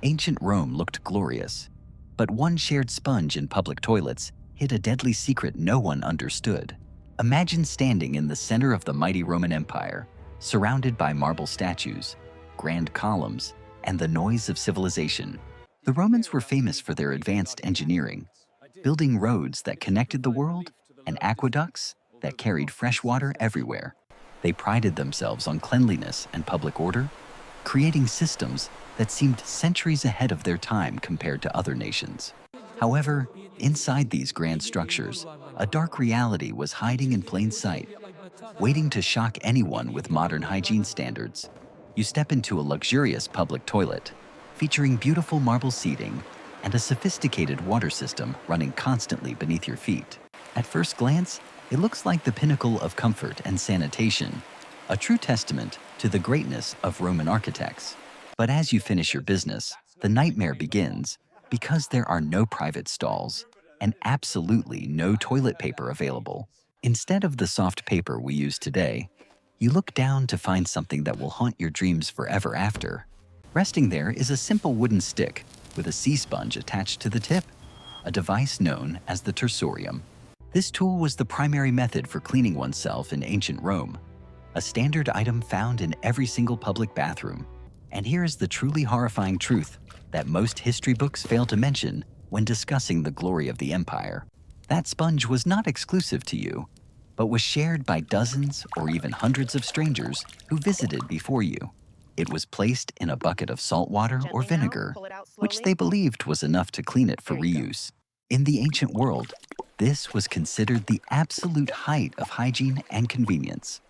Ancient Rome looked glorious, but one shared sponge in public toilets hid a deadly secret no one understood. Imagine standing in the center of the mighty Roman Empire, surrounded by marble statues, grand columns, and the noise of civilization. The Romans were famous for their advanced engineering, building roads that connected the world and aqueducts that carried fresh water everywhere. They prided themselves on cleanliness and public order, creating systems that seemed centuries ahead of their time compared to other nations. However, inside these grand structures, a dark reality was hiding in plain sight, waiting to shock anyone with modern hygiene standards. You step into a luxurious public toilet, featuring beautiful marble seating and a sophisticated water system running constantly beneath your feet. At first glance, it looks like the pinnacle of comfort and sanitation, a true testament to the greatness of Roman architects. But as you finish your business, the nightmare begins because there are no private stalls and absolutely no toilet paper available. Instead of the soft paper we use today, you look down to find something that will haunt your dreams forever after. Resting there is a simple wooden stick with a sea sponge attached to the tip, a device known as the Tersorium. This tool was the primary method for cleaning oneself in ancient Rome, a standard item found in every single public bathroom. And here is the truly horrifying truth that most history books fail to mention when discussing the glory of the empire. That sponge was not exclusive to you, but was shared by dozens or even hundreds of strangers who visited before you. It was placed in a bucket of salt water or vinegar, which they believed was enough to clean it for reuse. In the ancient world, this was considered the absolute height of hygiene and convenience,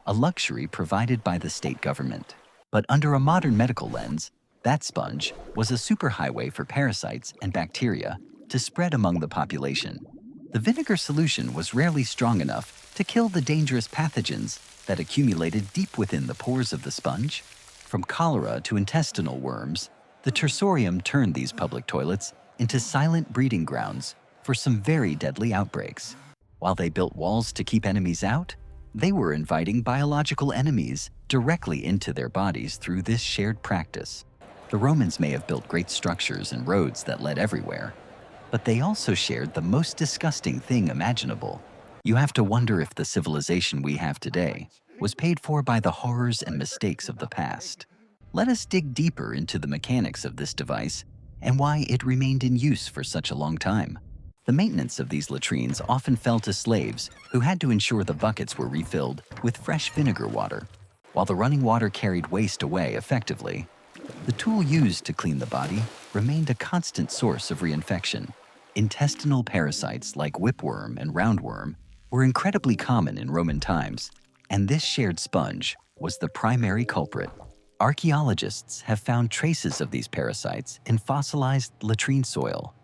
a luxury provided by the state government. But under a modern medical lens, that sponge was a superhighway for parasites and bacteria to spread among the population. The vinegar solution was rarely strong enough to kill the dangerous pathogens that accumulated deep within the pores of the sponge. From cholera to intestinal worms, the Tersorium turned these public toilets into silent breeding grounds for some very deadly outbreaks. While they built walls to keep enemies out, they were inviting biological enemies directly into their bodies through this shared practice. The Romans may have built great structures and roads that led everywhere, but they also shared the most disgusting thing imaginable. You have to wonder if the civilization we have today was paid for by the horrors and mistakes of the past. Let us dig deeper into the mechanics of this device and why it remained in use for such a long time. The maintenance of these latrines often fell to slaves who had to ensure the buckets were refilled with fresh vinegar water. While the running water carried waste away effectively, the tool used to clean the body remained a constant source of reinfection. Intestinal parasites like whipworm and roundworm were incredibly common in Roman times, and this shared sponge was the primary culprit. Archaeologists have found traces of these parasites in fossilized latrine soil,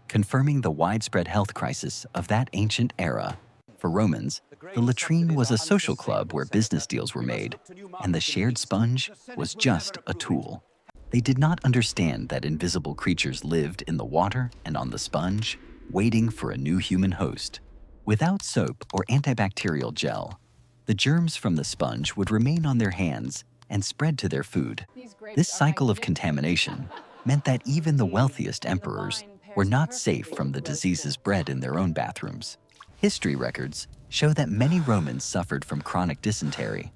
confirming the widespread health crisis of that ancient era. For Romans, the latrine was a social club where business deals were made, and the shared sponge was just a tool. They did not understand that invisible creatures lived in the water and on the sponge, waiting for a new human host. Without soap or antibacterial gel, the germs from the sponge would remain on their hands and spread to their food. This cycle of contamination meant that even the wealthiest emperors were not safe from the diseases bred in their own bathrooms. History records show that many Romans suffered from chronic dysentery,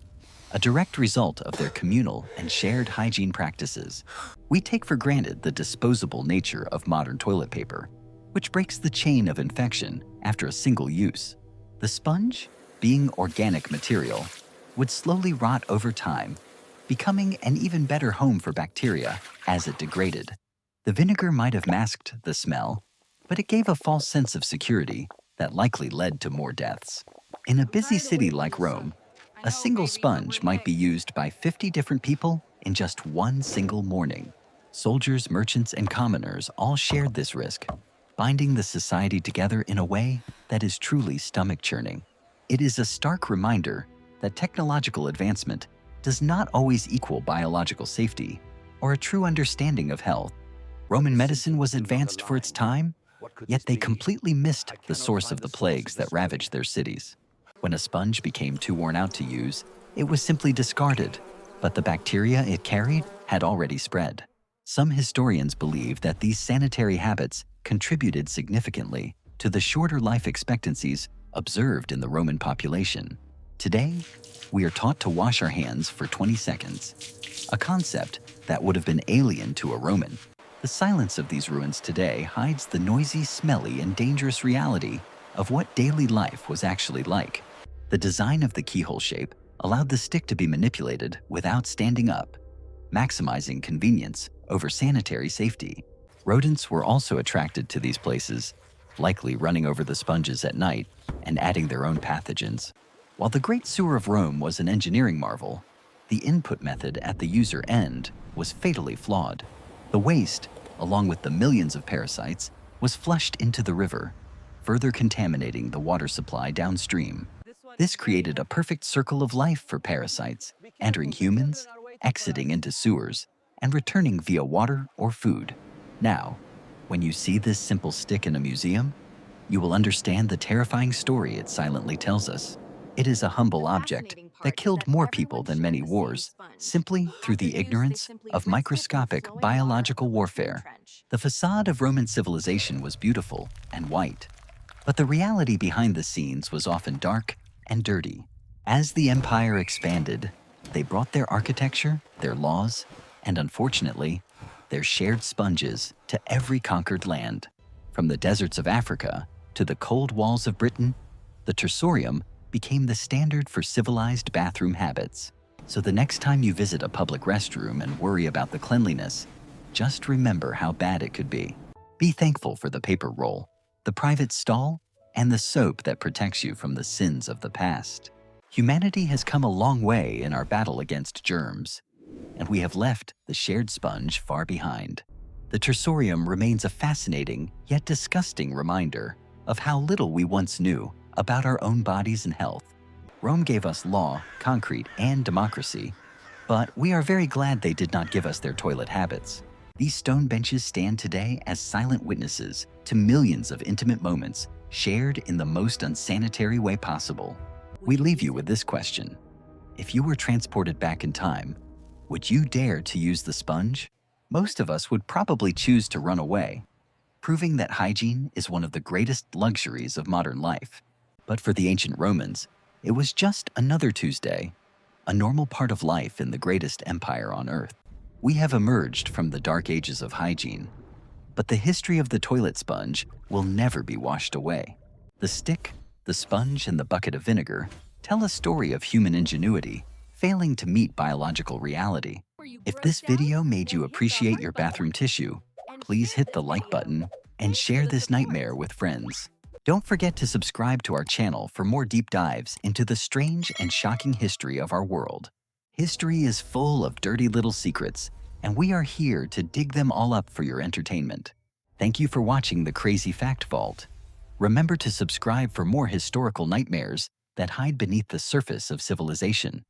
a direct result of their communal and shared hygiene practices. We take for granted the disposable nature of modern toilet paper, which breaks the chain of infection after a single use. The sponge, being organic material, would slowly rot over time, becoming an even better home for bacteria as it degraded. The vinegar might have masked the smell, but it gave a false sense of security that likely led to more deaths. In a busy city like Rome, a single sponge might be used by 50 different people in just one single morning. Soldiers, merchants, and commoners all shared this risk, binding the society together in a way that is truly stomach-churning. It is a stark reminder that technological advancement does not always equal biological safety or a true understanding of health. Roman medicine was advanced for its time, yet they completely missed the source of the plagues that ravaged their cities. When a sponge became too worn out to use, it was simply discarded, but the bacteria it carried had already spread. Some historians believe that these sanitary habits contributed significantly to the shorter life expectancies observed in the Roman population. Today, we are taught to wash our hands for 20 seconds, a concept that would have been alien to a Roman. The silence of these ruins today hides the noisy, smelly, and dangerous reality of what daily life was actually like. The design of the keyhole shape allowed the stick to be manipulated without standing up, maximizing convenience over sanitary safety. Rodents were also attracted to these places, likely running over the sponges at night and adding their own pathogens. While the Great Sewer of Rome was an engineering marvel, the input method at the user end was fatally flawed. The waste, along with the millions of parasites, was flushed into the river, further contaminating the water supply downstream. This created a perfect circle of life for parasites, entering humans, exiting into sewers, and returning via water or food. Now, when you see this simple stick in a museum, you will understand the terrifying story it silently tells us. It is a humble object that killed more people than many wars, simply through the ignorance of microscopic biological warfare. The facade of Roman civilization was beautiful and white, but the reality behind the scenes was often dark and dirty. As the empire expanded, they brought their architecture, their laws, and unfortunately, their shared sponges to every conquered land. From the deserts of Africa to the cold walls of Britain, the Tersorium became the standard for civilized bathroom habits. So the next time you visit a public restroom and worry about the cleanliness, just remember how bad it could be. Be thankful for the paper roll, the private stall, and the soap that protects you from the sins of the past. Humanity has come a long way in our battle against germs, and we have left the shared sponge far behind. The Tersorium remains a fascinating yet disgusting reminder of how little we once knew about our own bodies and health. Rome gave us law, concrete, and democracy, but we are very glad they did not give us their toilet habits. These stone benches stand today as silent witnesses to millions of intimate moments shared in the most unsanitary way possible. We leave you with this question. If you were transported back in time, would you dare to use the sponge? Most of us would probably choose to run away, proving that hygiene is one of the greatest luxuries of modern life. But for the ancient Romans, it was just another Tuesday, a normal part of life in the greatest empire on earth. We have emerged from the dark ages of hygiene, but the history of the toilet sponge will never be washed away. The stick, the sponge, and the bucket of vinegar tell a story of human ingenuity failing to meet biological reality. If this video made you appreciate your bathroom tissue, please hit the like button and share this nightmare with friends. Don't forget to subscribe to our channel for more deep dives into the strange and shocking history of our world. History is full of dirty little secrets, and we are here to dig them all up for your entertainment. Thank you for watching the Crazy Fact Vault. Remember to subscribe for more historical nightmares that hide beneath the surface of civilization.